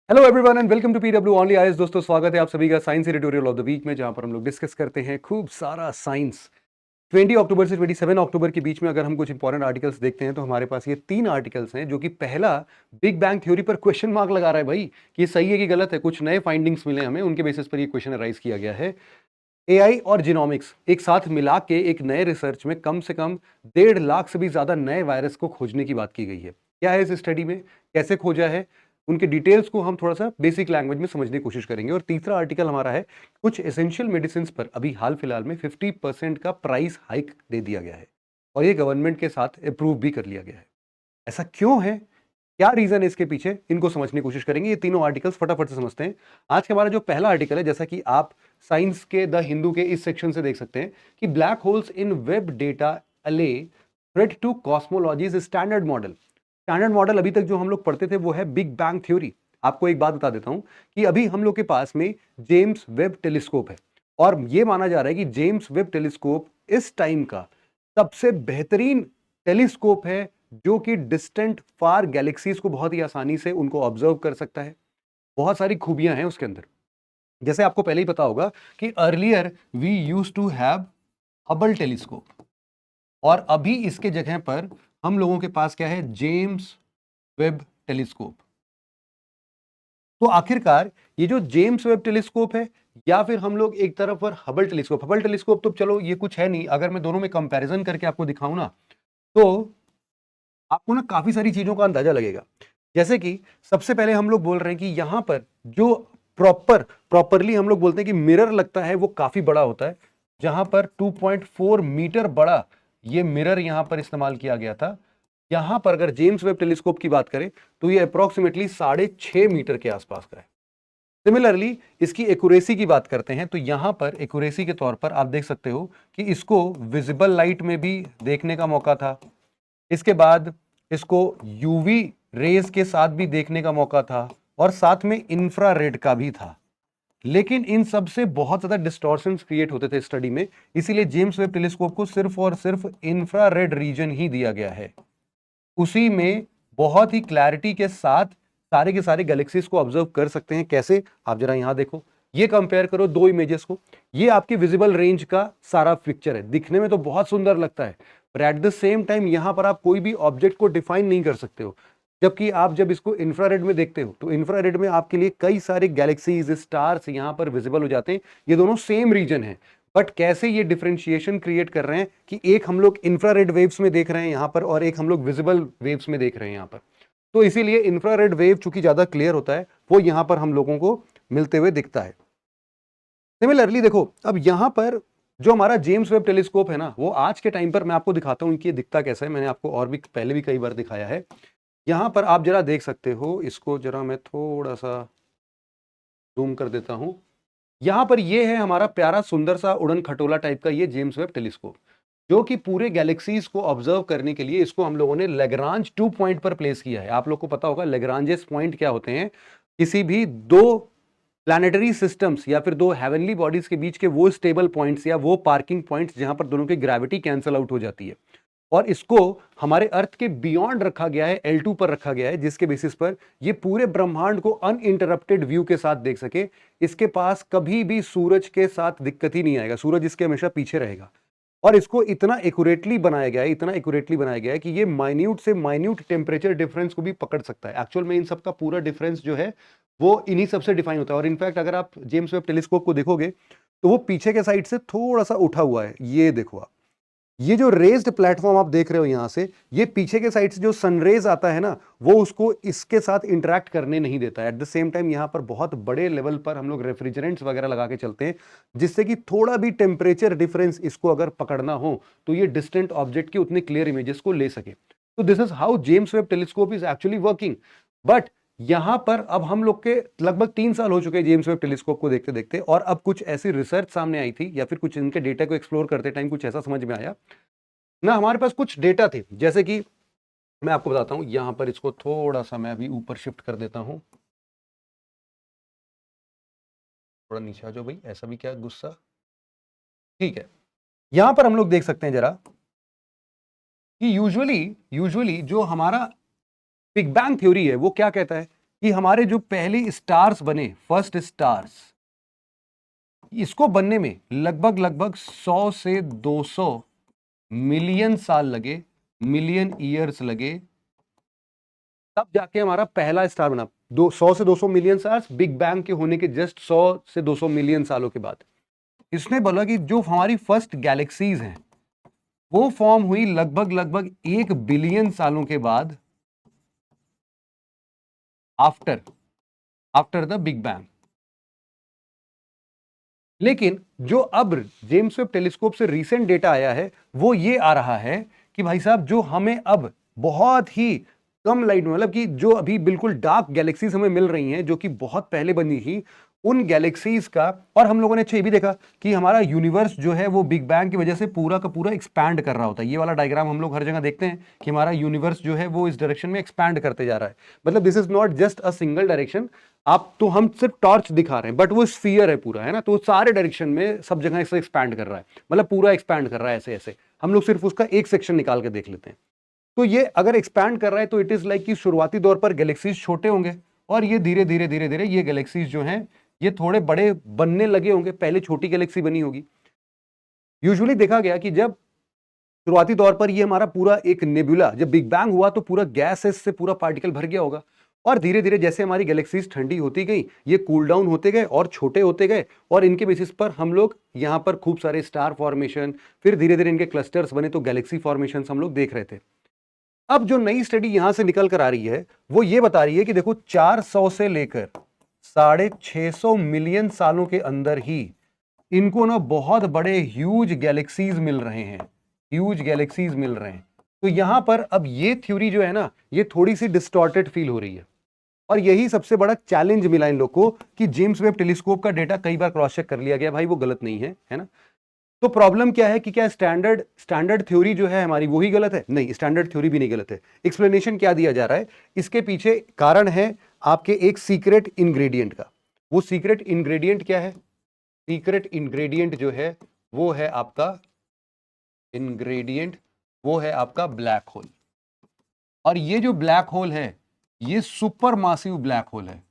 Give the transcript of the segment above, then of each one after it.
Hello everyone and welcome to PW only IAS. दोस्तों, स्वागत है आप सभी का science editorial of the week में, जहां पर हम लोग डिस्कस करते हैं खूब सारा साइंस। 20 अक्टूबर से 27 अक्टूबर के बीच में अगर हम कुछ इंपॉर्टेंट आर्टिकल्स देखते हैं तो हमारे पास ये 3 आर्टिकल्स हैं, जो कि पहला बिग बैंग थ्योरी पर क्वेश्चन मार्क लगा रहा है भाई कि ये सही है कि गलत है। कुछ नए फाइंडिंग्स मिले हमें, उनके बेसिस पर ये क्वेश्चन राइज किया गया है। एआई और जीनोमिक्स एक साथ मिला के एक नए रिसर्च में कम से कम 1.5 लाख से भी ज्यादा नए वायरस को खोजने की बात की गई है। क्या है इस स्टडी में, कैसे खोजा है, उनके डिटेल्स को हम थोड़ा सा बेसिक लैंग्वेज में समझने की कोशिश करेंगे। और तीसरा आर्टिकल हमारा है कुछ एसेंशियल मेडिसिन पर अभी हाल फिलहाल में 50% का प्राइस हाइक दे दिया गया है और ये गवर्नमेंट के साथ अप्रूव भी कर लिया गया है। ऐसा क्यों है, क्या रीजन है इसके पीछे, इनको समझने की कोशिश करेंगे। ये तीनों आर्टिकल्स फटाफट से समझते हैं। आज का हमारा जो पहला आर्टिकल है, जैसा कि आप साइंस के द हिंदू के इस सेक्शन से देख सकते हैं कि black holes in Webb data are threat to cosmology's standard model. Standard model अभी तक जो हम लोग पढ़ते थे वो है बिग बैंग थ्योरी। आपको एक बात बता देता हूं कि अभी हम लोग के पास में जेम्स वेब टेलीस्कोप है और यह माना जा रहा है कि जेम्स वेब टेलीस्कोप इस टाइम का सबसे बेहतरीन टेलीस्कोप है, जो कि डिस्टेंट फार गैलेक्सीज को बहुत ही आसानी से उनको ऑब्जर्व कर सकता है। बहुत सारी खूबियां हैं उसके अंदर। जैसे आपको पहले ही पता होगा कि earlier we used to have Hubble telescope और अभी इसके जगह पर हम लोगों के पास क्या है, जेम्स वेब टेलीस्कोप। तो आखिरकार ये जो जेम्स वेब टेलीस्कोप है या फिर हम लोग एक तरफ पर हबल टेलीस्कोप तो चलो ये कुछ है नहीं। अगर मैं दोनों में कंपैरिजन करके आपको दिखाऊं ना, तो आपको ना काफी सारी चीजों का अंदाजा लगेगा। जैसे कि सबसे पहले हम लोग बोल रहे हैं कि यहां पर जो प्रॉपरली हम लोग बोलते हैं कि मिरर लगता है वो काफी बड़ा होता है। जहां पर 2.4 मीटर बड़ा ये मिरर यहां पर इस्तेमाल किया गया था। यहां पर अगर जेम्स वेब टेलीस्कोप की बात करें तो ये अप्रोक्सीमेटली 6.5 मीटर के आसपास का है। सिमिलरली इसकी एक्यूरेसी की बात करते हैं तो यहां पर एक्यूरेसी के तौर पर आप देख सकते हो कि इसको विजिबल लाइट में भी देखने का मौका था। इसके बाद इसको यूवी रेज के साथ भी देखने का मौका था और साथ में इंफ्रारेड का भी था। लेकिन इन सब से बहुत ज्यादा डिस्टॉर्शंस क्रिएट होते थे स्टडी में, इसीलिए जेम्स वेब टेलीस्कोप को सिर्फ और सिर्फ इंफ्रारेड रीजन ही दिया गया है। उसी में बहुत ही क्लैरिटी के साथ सारे के सारे गैलेक्सीज को ऑब्जर्व कर सकते हैं। कैसे, आप जरा यहां देखो, ये कंपेयर करो दो इमेजेस को। ये आपकी विजिबल रेंज का सारा पिक्चर है, दिखने में तो बहुत सुंदर लगता है, पर एट द सेम टाइम यहां पर आप कोई भी ऑब्जेक्ट को डिफाइन नहीं कर सकते हो। जबकि आप जब इसको इंफ्रारेड में देखते हो तो इंफ्रारेड में आपके लिए कई सारे गैलेक्सीज स्टार्स यहां पर विजिबल हो जाते हैं। ये दोनों सेम रीजन है, बट कैसे ये डिफरेंशिएशन क्रिएट कर रहे हैं कि एक हम लोग इंफ्रारेड वेव्स में देख रहे हैं यहां पर और एक हम लोग विजिबल वेव्स में देख रहे हैं यहां पर। तो इसीलिए इंफ्रारेड वेव चूंकि ज्यादा क्लियर होता है वो यहां पर हम लोगों को मिलते हुए दिखता है। सिमिलरली देखो, अब यहां पर जो हमारा जेम्स वेब टेलीस्कोप है ना, वो आज के टाइम पर मैं आपको दिखाता हूं कि ये दिखता कैसा है। मैंने आपको और भी पहले भी कई बार दिखाया है। यहां पर आप जरा देख सकते हो, इसको जरा मैं थोड़ा सा जूम कर देता हूं। यहां पर ये है हमारा प्यारा सुंदर सा उड़न खटोला टाइप का ये जेम्स वेब टेलीस्कोप, जो कि पूरे गैलेक्सीज को ऑब्जर्व करने के लिए इसको हम लोगों ने लेग्रांज 2 पॉइंट पर प्लेस किया है। आप लोग को पता होगा लेग्रांजेस पॉइंट क्या होते हैं। किसी भी दो प्लैनेटरी सिस्टम्स या फिर दो हेवनली बॉडीज के बीच के वो स्टेबल पॉइंट्स या वो पार्किंग पॉइंट्स जहां पर दोनों की ग्रेविटी कैंसल आउट हो जाती है। और इसको हमारे अर्थ के बियॉन्ड रखा गया है, L2 पर रखा गया है, जिसके बेसिस पर ये पूरे ब्रह्मांड को अनइंटरप्टेड व्यू के साथ देख सके। इसके पास कभी भी सूरज के साथ दिक्कत ही नहीं आएगा, सूरज इसके हमेशा पीछे रहेगा। और इसको इतना एक्यूरेटली बनाया गया है, इतना एक्यूरेटली बनाया गया है कि ये माइन्यूट से माइन्यूट टेम्परेचर डिफरेंस को भी पकड़ सकता है। एक्चुअल में इन सब का पूरा डिफरेंस जो है वो इन्हीं सबसे डिफाइन होता है। और इनफैक्ट अगर आप जेम्स वेब टेलीस्कोप को देखोगे तो वो पीछे के साइड से थोड़ा सा उठा हुआ है। ये देखो आप, ये जो रेज्ड प्लेटफॉर्म आप देख रहे हो यहां से, ये पीछे के साइड से जो सनरेज आता है ना, वो उसको इसके साथ इंटरेक्ट करने नहीं देता है। एट द सेम टाइम यहां पर बहुत बड़े लेवल पर हम लोग रेफ्रिजरेंट्स वगैरह लगा के चलते हैं, जिससे कि थोड़ा भी टेम्परेचर डिफरेंस इसको अगर पकड़ना हो तो ये डिस्टेंट ऑब्जेक्ट के उतने क्लियर इमेजेस को ले सके। तो this is how James Webb telescope is actually working. But यहां पर अब हम लोग के लगभग 3 साल हो चुके हैं जेम्स वेब टेलीस्कोप को देखते देखते, और अब कुछ ऐसी रिसर्च सामने आई थी या फिर कुछ इनके डेटा को एक्सप्लोर करते टाइम कुछ ऐसा समझ में आया ना। हमारे पास कुछ डेटा थे, जैसे कि मैं आपको बताता हूं। यहां पर इसको थोड़ा सा मैं अभी ऊपर शिफ्ट कर देता हूं, थोड़ा नीचे आ जाओ भाई, ऐसा भी क्या गुस्सा। ठीक है, यहां पर हम लोग देख सकते हैं जरा कि यूजुअली यूजुअली जो हमारा बिग बैंग थ्योरी है वो क्या कहता है कि हमारे जो पहले स्टार्स बने, फर्स्ट स्टार्स, इसको बनने में लगभग लगभग 100 से 200 मिलियन साल लगे, मिलियन ईयर्स लगे, तब जाके हमारा पहला स्टार बना। 100 से 200 मिलियन साल बिग बैंग के होने के जस्ट 100 से 200 मिलियन सालों के बाद इसने बोला कि जो हमारी फर्स्ट गैलेक्सीज हैं वो फॉर्म हुई लगभग लगभग 1 बिलियन सालों के बाद, आफ्टर द बिग बैंग। लेकिन जो अब जेम्स वेब टेलीस्कोप से रीसेंट डेटा आया है वो ये आ रहा है कि भाई साहब जो हमें अब बहुत ही कम लाइट में, मतलब कि जो अभी बिल्कुल डार्क गैलेक्सीज हमें मिल रही हैं जो कि बहुत पहले बनी थी, उन गैलेक्सीज का, और हम लोगों ने अच्छा ये भी देखा कि हमारा यूनिवर्स जो है वो बिग बैंग की वजह से पूरा का पूरा एक्सपैंड कर रहा होता है। ये वाला डायग्राम हम लोग हर जगह देखते हैं कि हमारा यूनिवर्स जो है वो इस डायरेक्शन में एक्सपैंड करते जा रहा है। मतलब this is not just a single direction, आप तो हम सिर्फ टॉर्च दिखा रहे हैं बट वो स्फीयर है पूरा, है ना, तो सारे डायरेक्शन में सब जगह ऐसे एक्सपैंड कर रहा है, मतलब पूरा एक्सपैंड कर रहा है ऐसे ऐसे। हम लोग सिर्फ उसका एक सेक्शन निकाल के देख लेते हैं। तो ये अगर एक्सपैंड कर रहा है तो इट इज लाइक कि शुरुआती दौर पर गैलेक्सीज छोटे होंगे और ये धीरे धीरे धीरे धीरे ये गैलेक्सीज जो हैं ये थोड़े बड़े बनने लगे होंगे, पहले छोटी गैलेक्सी बनी होगी। यूजुअली देखा गया कि जब शुरुआती तौर पर ये हमारा पूरा एक नेबुला, जब बिग बैंग हुआ तो पूरा गैसेस से पूरा पार्टिकल भर गया होगा, और धीरे धीरे जैसे हमारी गैलेक्सीज ठंडी होती गई ये कूल डाउन होते गए और छोटे होते गए, और इनके बेसिस पर हम लोग यहाँ पर खूब सारे स्टार फॉर्मेशन, फिर धीरे धीरे इनके क्लस्टर्स बने तो गैलेक्सी फॉर्मेशन हम लोग देख रहे थे। अब जो नई स्टडी यहां से निकल कर आ रही है वो ये बता रही है कि देखो 400 से लेकर 650 मिलियन सालों के अंदर ही इनको ना बहुत बड़े ह्यूज गैलेक्सीज मिल रहे हैं, ह्यूज गैलेक्सीज मिल रहे हैं। तो यहां पर अब ये थ्योरी जो है ना ये थोड़ी सी डिस्टॉर्टेड फील हो रही है, और यही सबसे बड़ा चैलेंज मिला इन लोग को कि जेम्स वेब टेलीस्कोप का डेटा कई बार क्रॉस चेक कर लिया गया, भाई वो गलत नहीं है ना। तो प्रॉब्लम क्या है कि क्या स्टैंडर्ड थ्योरी जो है हमारी वही गलत है? नहीं, स्टैंडर्ड थ्योरी भी नहीं गलत है। एक्सप्लेनेशन क्या दिया जा रहा है, इसके पीछे कारण है आपके एक सीक्रेट इंग्रेडिएंट का। वो सीक्रेट इंग्रेडिएंट क्या है? सीक्रेट इंग्रेडिएंट जो है वो है आपका इंग्रेडिएंट, वो है आपका ब्लैक होल। और ये जो ब्लैक होल है ये सुपर मासिव ब्लैक होल है,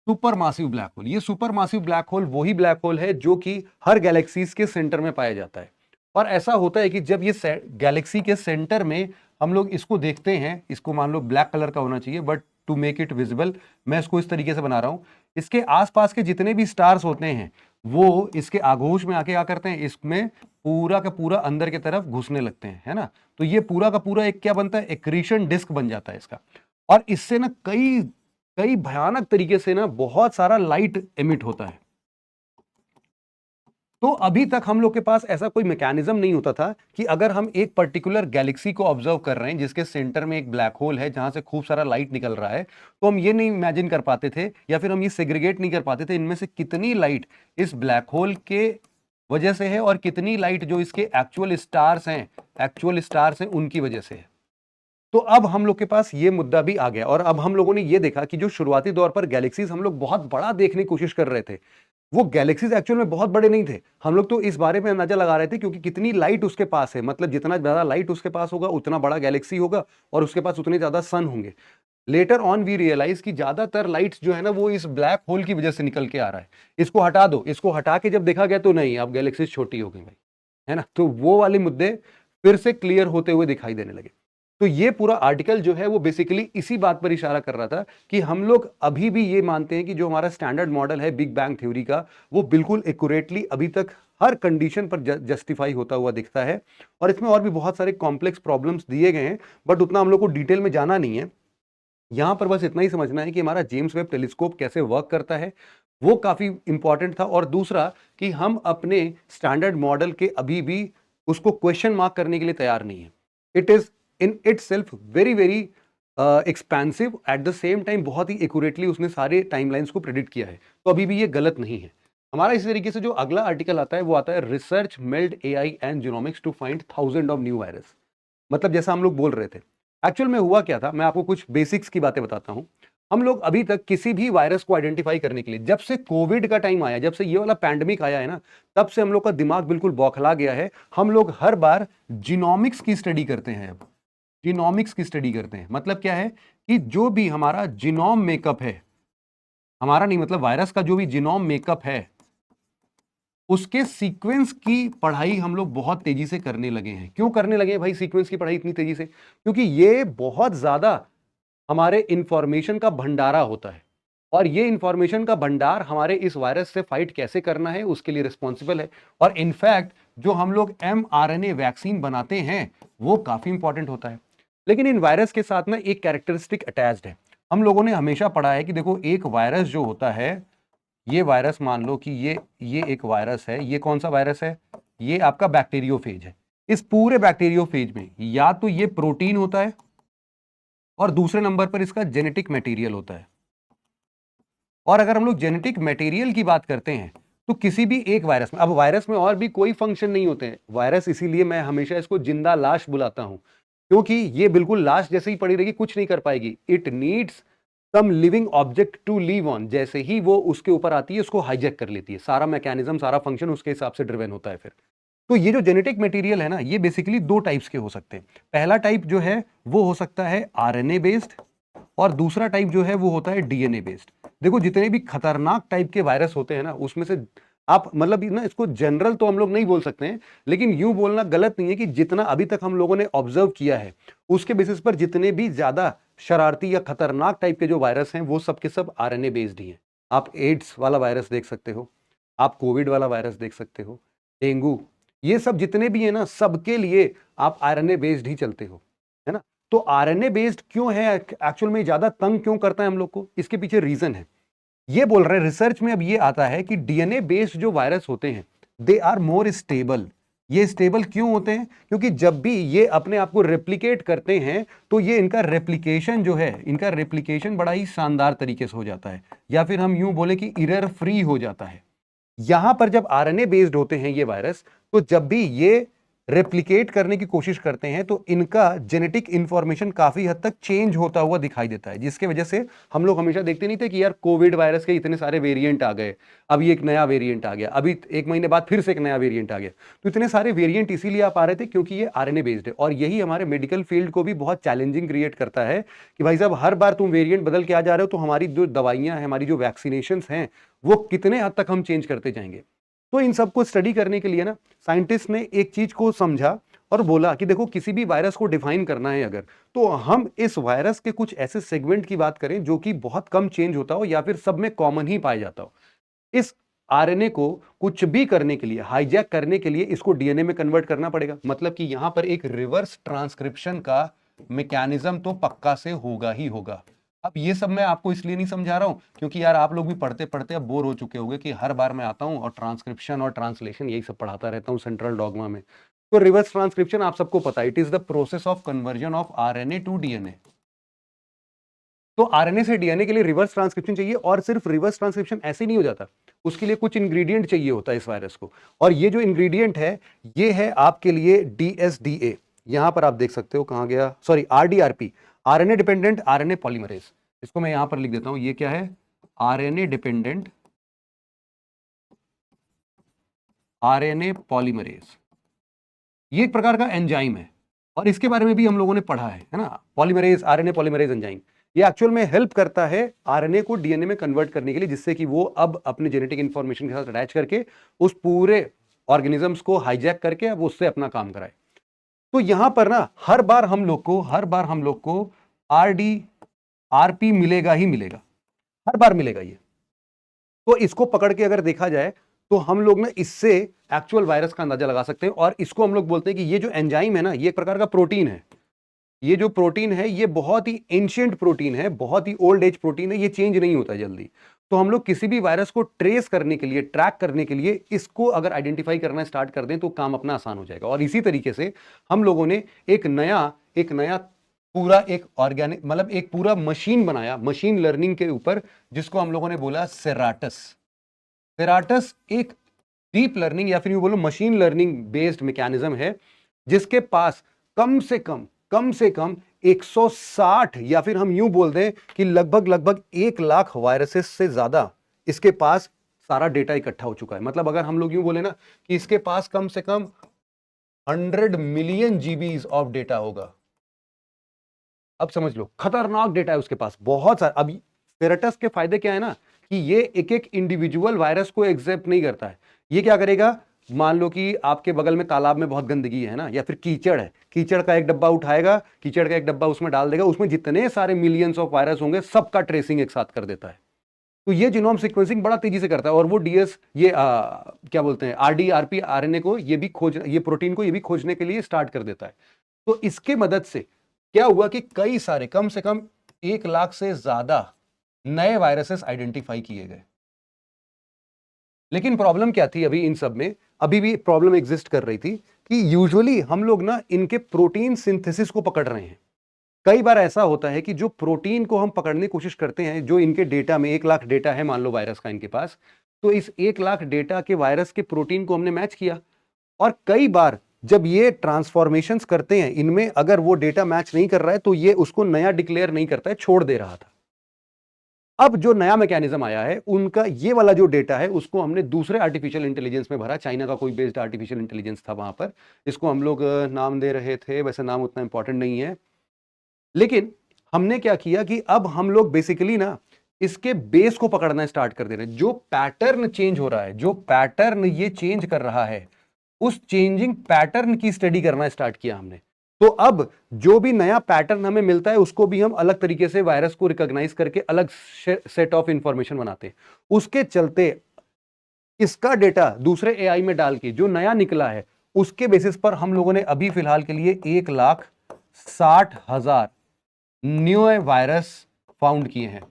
सुपर मासिव ब्लैक होल। ये सुपर मासिव ब्लैक होल वही ब्लैक होल है जो कि हर गैलेक्सीज के सेंटर में पाया जाता है। और ऐसा होता है कि जब ये गैलेक्सी के सेंटर में हम लोग इसको देखते हैं, इसको मान लो ब्लैक कलर का होना चाहिए but to make it visible मैं इसको इस तरीके से बना रहा हूं, इसके आसपास के जितने भी स्टार्स होते हैं वो इसके आगोश में आके क्या करते हैं, इसमें पूरा का पूरा अंदर की तरफ घुसने लगते हैं, है ना। तो ये पूरा का पूरा एक क्या बनता है, एक्रीशन डिस्क बन जाता है इसका। और इससे ना कई कई भयानक तरीके से ना बहुत सारा लाइट एमिट होता है। तो अभी तक हम लोग के पास ऐसा कोई मैकेनिज्म नहीं होता था कि अगर हम एक पर्टिकुलर गैलेक्सी को ऑब्जर्व कर रहे हैं जिसके सेंटर में एक ब्लैक होल है जहां से खूब सारा लाइट निकल रहा है, तो हम ये नहीं इमेजिन कर पाते थे या फिर हम ये सेग्रीगेट नहीं कर पाते थे इनमें से कितनी लाइट इस ब्लैक होल के वजह से है और कितनी लाइट जो इसके एक्चुअल स्टार्स हैं उनकी वजह से है। तो अब हम लोग के पास ये मुद्दा भी आ गया, और अब हम लोगों ने ये देखा कि जो शुरुआती दौर पर गैलेक्सीज हम लोग बहुत बड़ा देखने की कोशिश कर रहे थे, वो गैलेक्सीज एक्चुअल में बहुत बड़े नहीं थे। हम लोग तो इस बारे में अंदाजा लगा रहे थे क्योंकि कितनी लाइट उसके पास है, मतलब जितना ज्यादा लाइट उसके पास होगा उतना बड़ा गैलेक्सी होगा और उसके पास उतने ज्यादा सन होंगे। लेटर ऑन वी रियलाइज कि ज्यादातर लाइट्स जो है ना वो इस ब्लैक होल की वजह से निकल के आ रहा है। इसको हटा दो, इसको हटा के जब देखा गया तो नहीं, अब गैलेक्सीज छोटी हो गई भाई, है ना। तो वो वाले मुद्दे फिर से क्लियर होते हुए दिखाई देने लगे। तो ये पूरा आर्टिकल जो है वो बेसिकली इसी बात पर इशारा कर रहा था कि हम लोग अभी भी ये मानते हैं कि जो हमारा स्टैंडर्ड मॉडल है बिग बैंग थ्योरी का वो बिल्कुल एक्यूरेटली अभी तक हर कंडीशन पर जस्टिफाई होता हुआ दिखता है। और इसमें और भी बहुत सारे कॉम्प्लेक्स प्रॉब्लम्स दिए गए हैं बट उतना हम लोग को डिटेल में जाना नहीं है। यहां पर बस इतना ही समझना है कि हमारा जेम्स वेब टेलीस्कोप कैसे वर्क करता है वो काफी इंपॉर्टेंट था, और दूसरा कि हम अपने स्टैंडर्ड मॉडल के अभी भी उसको क्वेश्चन मार्क करने के लिए तैयार नहीं है। It is in it self very very expensive, at the same time बहुत ही एक्यूरेटली उसने सारे टाइमलाइंस को प्रेडिक्ट किया है, तो अभी भी ये गलत नहीं है हमारा। इसी तरीके से जो अगला आर्टिकल आता है वो आता है research meld AI and genomics to find thousand of new virus. मतलब जैसा हम लोग बोल रहे थे, एक्चुअल में हुआ क्या था, मैं आपको कुछ बेसिक्स की बातें बताता हूं। हम लोग अभी तक किसी भी वायरस को आइडेंटिफाई करने के लिए, जब से कोविड का टाइम आया, जब से ये वाला पैंडेमिक आया है ना, तब से हम लोग का दिमाग बिल्कुल बौखला गया है। हम लोग हर बार जीनोमिक्स की स्टडी करते हैं। अब जीनोमिक्स की स्टडी करते हैं मतलब क्या है कि जो भी हमारा जीनोम मेकअप है, हमारा नहीं मतलब वायरस का जो भी जीनोम मेकअप है, उसके सीक्वेंस की पढ़ाई हम लोग बहुत तेजी से करने लगे हैं। क्यों करने लगे हैं भाई सीक्वेंस की पढ़ाई इतनी तेजी से? क्योंकि ये बहुत ज्यादा हमारे इंफॉर्मेशन का भंडारा होता है, और ये इंफॉर्मेशन का भंडार हमारे इस वायरस से फाइट कैसे करना है उसके लिए रिस्पॉन्सिबल है। और इनफैक्ट जो हम लोग mRNA वैक्सीन बनाते हैं वो काफी इंपॉर्टेंट होता है। लेकिन इन वायरस के साथ ना एक कैरेक्टरिस्टिक अटैच्ड है। हम लोगों ने हमेशा पढ़ा है कि देखो, एक वायरस जो होता है, ये वायरस मान लो कि ये एक वायरस है। ये कौन सा वायरस है? ये आपका बैक्टीरियोफेज है। इस पूरे बैक्टीरियोफेज में या तो ये प्रोटीन होता है, और दूसरे नंबर पर इसका जेनेटिक मटेरियल होता है। और अगर हम लोग जेनेटिक मटेरियल की बात करते हैं तो किसी भी एक वायरस में, अब वायरस में और भी कोई फंक्शन नहीं होते हैं। वायरस, इसीलिए मैं हमेशा इसको जिंदा लाश बुलाता हूं, क्योंकि ये बिल्कुल लाश जैसे ही पड़ी रहेगी, कुछ नहीं कर पाएगी। It needs some living object to live on. जैसे ही वो उसके ऊपर आती है, उसको हाईजैक कर लेती है। सारा मैकेनिज्म, सारा फंक्शन उसके हिसाब से ड्रिवन होता है फिर। तो ये जो जेनेटिक मटेरियल है ना, ये बेसिकली दो टाइप्स के हो सकते हैं। पहला टाइप जो है वो हो सकता है आरएनए बेस्ड, और दूसरा टाइप जो है वो होता है डीएनए बेस्ड। देखो, जितने भी खतरनाक टाइप के वायरस होते हैं ना, उसमें से आप मतलब ना, इसको जनरल तो हम लोग नहीं बोल सकते हैं, लेकिन यूं बोलना गलत नहीं है कि जितना अभी तक हम लोगों ने ऑब्जर्व किया है, उसके बेसिस पर जितने भी ज्यादा शरारती या खतरनाक टाइप के जो वायरस हैं, वो सब के सब आरएनए बेस्ड ही हैं। आप एड्स वाला वायरस देख सकते हो, आप कोविड वाला वायरस देख सकते हो, डेंगू, ये सब जितने भी है ना, सबके लिए आप आरएनए बेस्ड ही चलते हो, है ना। तो आरएनए बेस्ड क्यों है, एक्चुअल में ज्यादा तंग क्यों करता है हम लोग को, इसके पीछे रीजन है। ये बोल रहे हैं रिसर्च में अब ये आता है कि डीएनए बेस्ड जो वायरस होते हैं, दे आर मोर स्टेबल। ये स्टेबल क्यों होते हैं? क्योंकि जब भी ये अपने आप को रेप्लिकेट करते हैं, तो ये इनका रेप्लिकेशन जो है, इनका रेप्लिकेशन बड़ा ही शानदार तरीके से हो जाता है, या फिर हम यूं बोले कि एरर फ्री हो जाता है। यहां पर जब आरएनए बेस्ड होते हैं ये वायरस, तो जब भी ये रेप्लिकेट करने की कोशिश करते हैं, तो इनका जेनेटिक इंफॉर्मेशन काफी हद तक चेंज होता हुआ दिखाई देता है, जिसके वजह से हम लोग हमेशा देखते नहीं थे कि यार कोविड वायरस के इतने सारे वेरिएंट आ गए, अभी एक नया वेरिएंट आ गया, अभी एक महीने बाद फिर से एक नया वेरिएंट आ गया। तो इतने सारे वेरिएंट इसीलिए आप आ रहे थे क्योंकि ये आरएनए बेस्ड है। और यही हमारे मेडिकल फील्ड को भी बहुत चैलेंजिंग क्रिएट करता है कि भाई साहब, हर बार तुम वेरिएंट बदल के आ जा रहे हो, तो हमारी जो दवाइयां हैं, हमारी जो वैक्सीनेशन हैं, वो कितने हद तक हम चेंज करते जाएंगे। तो इन सबको स्टडी करने के लिए ना, साइंटिस्ट ने एक चीज को समझा और बोला कि देखो, किसी भी वायरस को डिफाइन करना है अगर, तो हम इस वायरस के कुछ ऐसे सेगमेंट की बात करें जो कि बहुत कम चेंज होता हो या फिर सब में कॉमन ही पाया जाता हो। इस आरएनए को कुछ भी करने के लिए, हाईजैक करने के लिए, इसको डीएनए में कन्वर्ट करना पड़ेगा। मतलब कि यहां पर एक रिवर्स ट्रांसक्रिप्शन का मैकेनिज्म तो पक्का से होगा ही होगा। अब ये सब मैं आपको इसलिए नहीं समझा रहा हूं क्योंकि यार आप लोग भी पढ़ते पढ़ते अब बोर हो चुके होंगे कि हर बार मैं आता हूं और ट्रांसक्रिप्शन और ट्रांसलेशन यही सब पढ़ाता रहता हूं सेंट्रल डॉगमा में। तो रिवर्स ट्रांसक्रिप्शन आप सबको पता है, it is the process of conversion of RNA to DNA. तो आरएनए से डीएनए के लिए रिवर्स ट्रांसक्रिप्शन चाहिए, और सिर्फ रिवर्स ट्रांसक्रिप्शन ऐसे नहीं हो जाता, उसके लिए कुछ इंग्रेडिएंट चाहिए होता है इस वायरस को। और ये जो इंग्रेडिएंट है, ये है आपके लिए डीएसडीए। यहां पर आप देख सकते हो, कहां गया, sorry, RdRp, RNA dependent RNA polymerase. इसको मैं यहां पर लिख देता हूं, ये क्या है, आरएनए डिपेंडेंट आरएनए पॉलीमरेज। ये एक प्रकार का एंजाइम है, और इसके बारे में भी हम लोगों ने पढ़ा है ना, पॉलीमरेज, आरएनए पॉलीमरेज एंजाइम। ये एक्चुअल में हेल्प करता है आरएनए को डीएनए में कन्वर्ट करने के लिए, जिससे कि वो अब अपने जेनेटिक इंफॉर्मेशन के साथ अटैच करके उस पूरे ऑर्गेनिजम्स को हाईजैक करके अब उससे अपना काम कराए। तो यहां पर ना हर बार हम लोग को आरडी आरपी मिलेगा ही मिलेगा, हर बार मिलेगा ये। तो इसको पकड़ के अगर देखा जाए, तो हम लोग ना इससे एक्चुअल वायरस का अंदाजा लगा सकते हैं। और इसको हम लोग बोलते हैं कि ये जो एंजाइम है ना, ये एक प्रकार का प्रोटीन है। ये जो प्रोटीन है, ये बहुत ही एंशिएंट प्रोटीन है, बहुत ही ओल्ड एज प्रोटीन है, ये चेंज नहीं होता जल्दी। तो हम लोग किसी भी वायरस को ट्रेस करने के लिए, ट्रैक करने के लिए, इसको अगर आइडेंटिफाई करना स्टार्ट कर दें, तो काम अपना आसान हो जाएगा। और इसी तरीके से हम लोगों ने एक नया पूरा एक ऑर्गेनिक, मतलब एक पूरा मशीन बनाया, मशीन लर्निंग के ऊपर, जिसको हम लोगों ने बोला सेराटस। सेराटस एक डीप लर्निंग या फिर यूं बोलो मशीन लर्निंग बेस्ड मैकेनिज्म है, जिसके पास कम से कम 160, या फिर हम यूं बोल दें कि लगभग 1 लाख वायरसेस से ज्यादा इसके पास सारा डेटा इकट्ठा हो चुका है। मतलब अगर हम लोग यूं बोले ना कि इसके पास कम से कम 100 मिलियन जीबीज ऑफ डेटा होगा। अब समझ लो, खतरनाक डेटा है उसके पास बहुत सारा। अब सेरेटस के फायदे क्या है ना, कि ये एक एक इंडिविजुअल वायरस को एक्सेप्ट नहीं करता है। ये क्या करेगा, मान लो कि आपके बगल में तालाब में बहुत गंदगी है ना, या फिर कीचड़ है, कीचड़ का एक डब्बा उठाएगा, कीचड़ का एक डब्बा उसमें डाल देगा, उसमें जितने सारे मिलियंस ऑफ वायरस होंगे सबका ट्रेसिंग एक साथ कर देता है। तो ये जीनोम सीक्वेंसिंग बड़ा तेजी से करता है, और वो डीएस ये क्या बोलते हैं, आरडी आरएनए को ये भी ये प्रोटीन को ये भी खोजने के लिए स्टार्ट कर देता है। तो इसके मदद से क्या हुआ कि कई सारे, कम से कम 1 लाख से ज्यादा नए वायरसेस आइडेंटिफाई किए गए। लेकिन प्रॉब्लम क्या थी अभी इन सब में, अभी भी प्रॉब्लम एग्जिस्ट कर रही थी कि यूजुअली हम लोग ना इनके प्रोटीन सिंथेसिस को पकड़ रहे हैं। कई बार ऐसा होता है कि जो प्रोटीन को हम पकड़ने की कोशिश करते हैं, जो इनके डेटा में 1 लाख डेटा है मान लो वायरस का इनके पास, तो इस 1 लाख डेटा के वायरस के प्रोटीन को हमने मैच किया, और कई बार जब ये ट्रांसफॉर्मेशंस करते हैं इनमें, अगर वो डेटा मैच नहीं कर रहा है तो ये उसको नया डिक्लेयर नहीं करता है, छोड़ दे रहा था। अब जो नया मैकेनिज्म आया है उनका, ये वाला जो डेटा है उसको हमने दूसरे आर्टिफिशियल इंटेलिजेंस में भरा, चाइना का कोई बेस्ड आर्टिफिशियल इंटेलिजेंस था वहां पर, इसको हम लोग नाम दे रहे थे, वैसे नाम उतना इंपॉर्टेंट नहीं है। लेकिन हमने क्या किया कि अब हम लोग बेसिकली ना इसके बेस को पकड़ना स्टार्ट कर दे रहे हैं, जो पैटर्न चेंज हो रहा है, जो पैटर्न ये चेंज कर रहा है, उस चेंजिंग पैटर्न की स्टडी करना स्टार्ट किया हमने। तो अब जो भी नया पैटर्न हमें मिलता है उसको भी हम अलग तरीके से वायरस को रिकॉग्नाइज करके अलग सेट ऑफ इंफॉर्मेशन बनाते हैं। उसके चलते इसका डेटा दूसरे एआई में डाल के जो नया निकला है उसके बेसिस पर हम लोगों ने अभी फिलहाल के लिए 1,60,000 न्यू वायरस फाउंड किए हैं।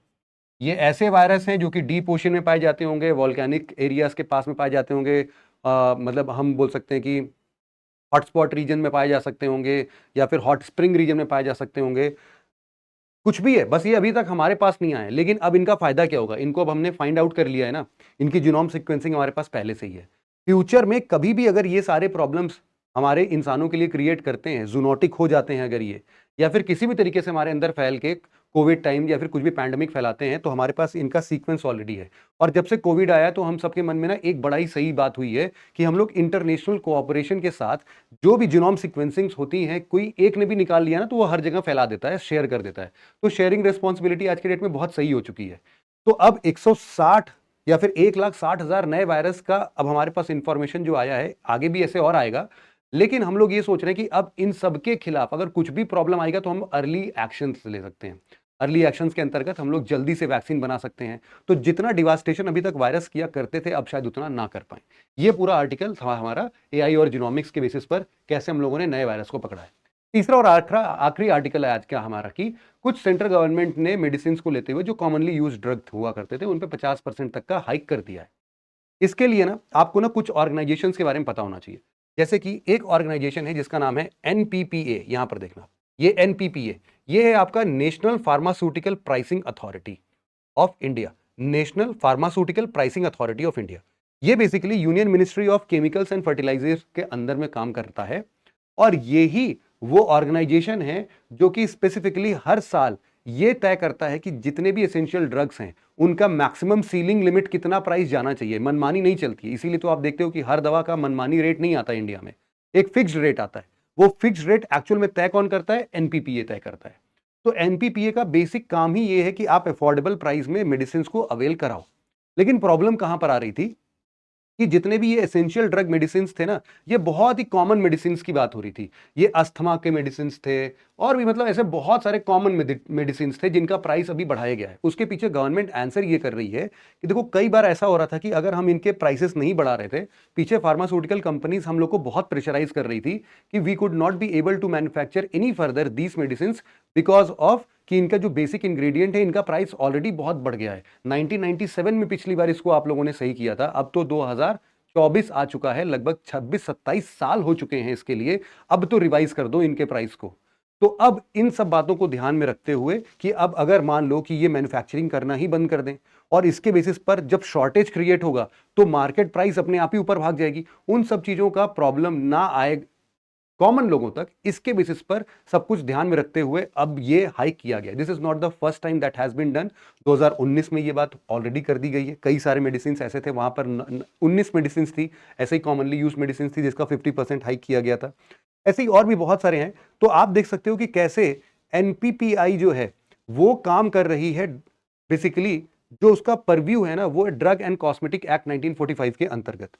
ये ऐसे वायरस हैं जो कि डीप ओशन में पाए जाते होंगे, वॉल्केनिक एरियाज के पास में पाए जाते होंगे, मतलब हम बोल सकते हैं कि हॉटस्पॉट रीजन में पाए जा सकते होंगे, या फिर हॉट स्प्रिंग रीजन में पाए जा सकते होंगे, कुछ भी है, बस ये अभी तक हमारे पास नहीं आए। लेकिन अब इनका फायदा क्या होगा, इनको अब हमने फाइंड आउट कर लिया है ना, इनकी जीनोम सीक्वेंसिंग हमारे पास पहले से ही है। फ्यूचर में कभी भी अगर ये सारे प्रॉब्लम्स हमारे इंसानों के लिए क्रिएट करते हैं, जूनोटिक हो जाते हैं अगर ये, या फिर किसी भी तरीके से हमारे अंदर फैल के कोविड टाइम या फिर कुछ भी पैंडेमिक फैलाते हैं, तो हमारे पास इनका सीक्वेंस ऑलरेडी है। और जब से कोविड आया तो हम सबके मन में ना एक बड़ा ही सही बात हुई है कि हम लोग इंटरनेशनल कोऑपरेशन के साथ जो भी जीनोम सीक्वेंसिंग्स होती हैं, कोई एक ने भी निकाल लिया ना तो वो हर जगह फैला देता है, शेयर कर देता है। तो शेयरिंग रिस्पॉन्सिबिलिटी आज के डेट में बहुत सही हो चुकी है। तो अब 160 या फिर 1,60,000 नए वायरस का अब हमारे पास इंफॉर्मेशन जो आया है, आगे भी ऐसे और आएगा। लेकिन हम लोग ये सोच रहे हैं कि अब इन सब के खिलाफ अगर कुछ भी प्रॉब्लम आएगा तो हम अर्ली एक्शंस ले सकते हैं। अर्ली एक्शंस के अंतर्गत हम लोग जल्दी से वैक्सीन बना सकते हैं। तो जितना डिवास्टेशन अभी तक वायरस किया करते थे, अब शायद उतना ना कर पाए। ये पूरा आर्टिकल था हमारा एआई और जीनोमिक्स के बेसिस पर कैसे हम लोगों ने नए वायरस को पकड़ा है। तीसरा और आखिरी आर्टिकल है आज का हमारा कि कुछ सेंट्रल गवर्नमेंट ने मेडिसिन को लेते हुए जो कॉमनली यूज ड्रग हुआ करते थे उन पे 50% तक का हाइक कर दिया है। इसके लिए ना आपको ना कुछ ऑर्गेनाइजेशंस के बारे में पता होना चाहिए। जैसे कि एक ऑर्गेनाइजेशन है जिसका नाम है एनपीपीए, यहां पर देखना, ये एनपीपीए, ये है आपका national pharmaceutical pricing authority of India. National pharmaceutical pricing authority of India, ये basically union ministry of chemicals and fertilizers के अंदर में काम करता है। और यही वो ऑर्गेनाइजेशन है जो कि स्पेसिफिकली हर साल ये तय करता है कि जितने भी एसेंशियल ड्रग्स हैं उनका मैक्सिमम सीलिंग लिमिट कितना प्राइस जाना चाहिए। मनमानी नहीं चलती है, इसीलिए तो आप देखते हो कि हर दवा का मनमानी रेट नहीं आता इंडिया में, एक फिक्स्ड रेट आता है। वो फिक्स्ड रेट एक्चुअल में तय कौन करता है, एनपीपीए तय करता है। तो एनपीपीए का बेसिक काम ही ये है कि आप अफोर्डेबल प्राइस में मेडिसिन को अवेल कराओ। लेकिन प्रॉब्लम कहां पर आ रही थी कि जितने भी ये एसेंशियल ड्रग मेडिसिन थे ना, ये बहुत ही कॉमन मेडिसिन की बात हो रही थी। ये अस्थमा के मेडिसिन थे और भी मतलब ऐसे बहुत सारे कॉमन मेडिसिन थे जिनका प्राइस अभी बढ़ाया गया है। उसके पीछे गवर्नमेंट आंसर ये कर रही है कि देखो कई बार ऐसा हो रहा था कि अगर हम इनके प्राइसेस नहीं बढ़ा रहे थे, पीछे फार्मास्यूटिकल कंपनीज हम लोग को बहुत प्रेशराइज कर रही थी कि we could not be able to manufacture any further these medicine because of कि इनका जो बेसिक इंग्रेडिएंट है इनका प्राइस ऑलरेडी बहुत बढ़ गया है। 1997 में पिछली बार इसको आप लोगों ने सही किया था, अब तो 2024 आ चुका है, लगभग 26-27 साल हो चुके हैं इसके लिए। अब तो रिवाइज कर दो इनके प्राइस को। तो अब इन सब बातों को ध्यान में रखते हुए कि अब अगर मान लो कि ये मैन्युफैक्चरिंग करना ही बंद कर दें और इसके बेसिस पर जब शॉर्टेज क्रिएट होगा तो मार्केट प्राइस अपने आप ही ऊपर भाग जाएगी। उन सब चीजों का प्रॉब्लम ना आए कॉमन लोगों तक, इसके बेसिस पर सब कुछ ध्यान में रखते हुए अब ये हाइक किया गया। This is not the first time that has been done. 2019 में ये बात ऑलरेडी कर दी गई है। कई सारे मेडिसिन ऐसे थे, वहां पर 19 मेडिसिन थी ऐसे ही कॉमनली यूज मेडिसिन थी जिसका 50% हाइक किया गया था। ऐसे ही और भी बहुत सारे हैं। तो आप देख सकते हो कि कैसे एनपीपीआई जो है वो काम कर रही है बेसिकली, जो उसका परव्यू है ना वो है ड्रग एंड कॉस्मेटिक एक्ट 1945 के अंतर्गत।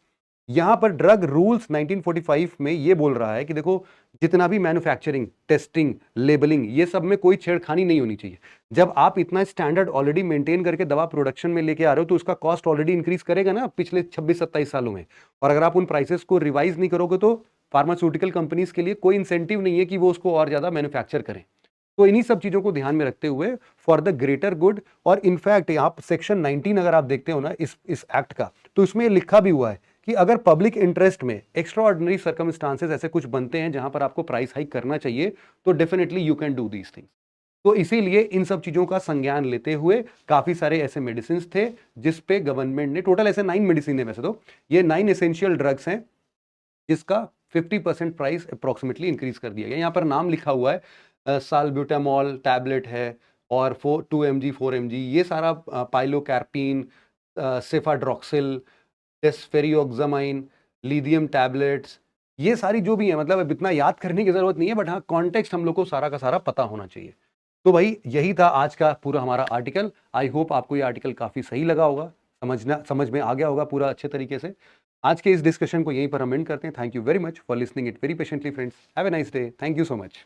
यहां पर ड्रग रूल्स 1945 में ये बोल रहा है कि देखो, जितना भी मैन्युफैक्चरिंग, टेस्टिंग, लेबलिंग, ये सब में कोई छेड़खानी नहीं होनी चाहिए। जब आप इतना स्टैंडर्ड ऑलरेडी मेंटेन करके दवा प्रोडक्शन में लेके आ रहे हो तो उसका कॉस्ट ऑलरेडी इंक्रीज करेगा ना पिछले 26-27 सालों में। और अगर आप उन प्राइसेस को रिवाइज नहीं करोगे तो फार्मास्यूटिकल कंपनीज के लिए कोई इंसेंटिव नहीं है कि वो उसको और ज्यादा मैन्युफैक्चर करें। तो इन्हीं सब चीजों को ध्यान में रखते हुए फॉर द ग्रेटर गुड, और इनफैक्ट यहाँ सेक्शन 19 अगर आप देखते हो ना इस एक्ट का, तो इसमें लिखा भी हुआ है कि अगर पब्लिक इंटरेस्ट में एक्स्ट्रा ऑर्डिनरी सर्कमस्टांसेस ऐसे कुछ बनते हैं जहां पर आपको प्राइस हाइक करना चाहिए, तो definitely you can do these things. तो इसीलिए इन सब चीजों का संज्ञान लेते हुए काफी सारे ऐसे मेडिसिन थे जिस पे गवर्नमेंट ने, टोटल ऐसे 9 मेडिसिन है वैसे तो, ये 9 एसेंशियल ड्रग्स हैं जिसका 50% प्राइस अप्रोक्सीमेटली इंक्रीज कर दिया गया। यहाँ पर नाम लिखा हुआ है, साल्ब्यूटामॉल टैबलेट है, और 2 mg 4 mg ये सारा, पाइलोकैर्पिन, सेफाड्रॉक्सिल, डेस्फेरियोक्सामाइन, लिथियम टैबलेट्स, ये सारी जो भी है, मतलब अब इतना याद करने की जरूरत नहीं है, बट हाँ कॉन्टेक्स्ट हम लोग को सारा का सारा पता होना चाहिए। तो भाई यही था आज का पूरा हमारा आर्टिकल। आई होप आपको ये आर्टिकल काफी सही लगा होगा, समझ में आ गया होगा पूरा अच्छे तरीके से। आज के इस डिस्कशन को यहीं पर हम एंड करते हैं। Thank you very much for listening it very patiently friends. Have a nice day. Thank you so much.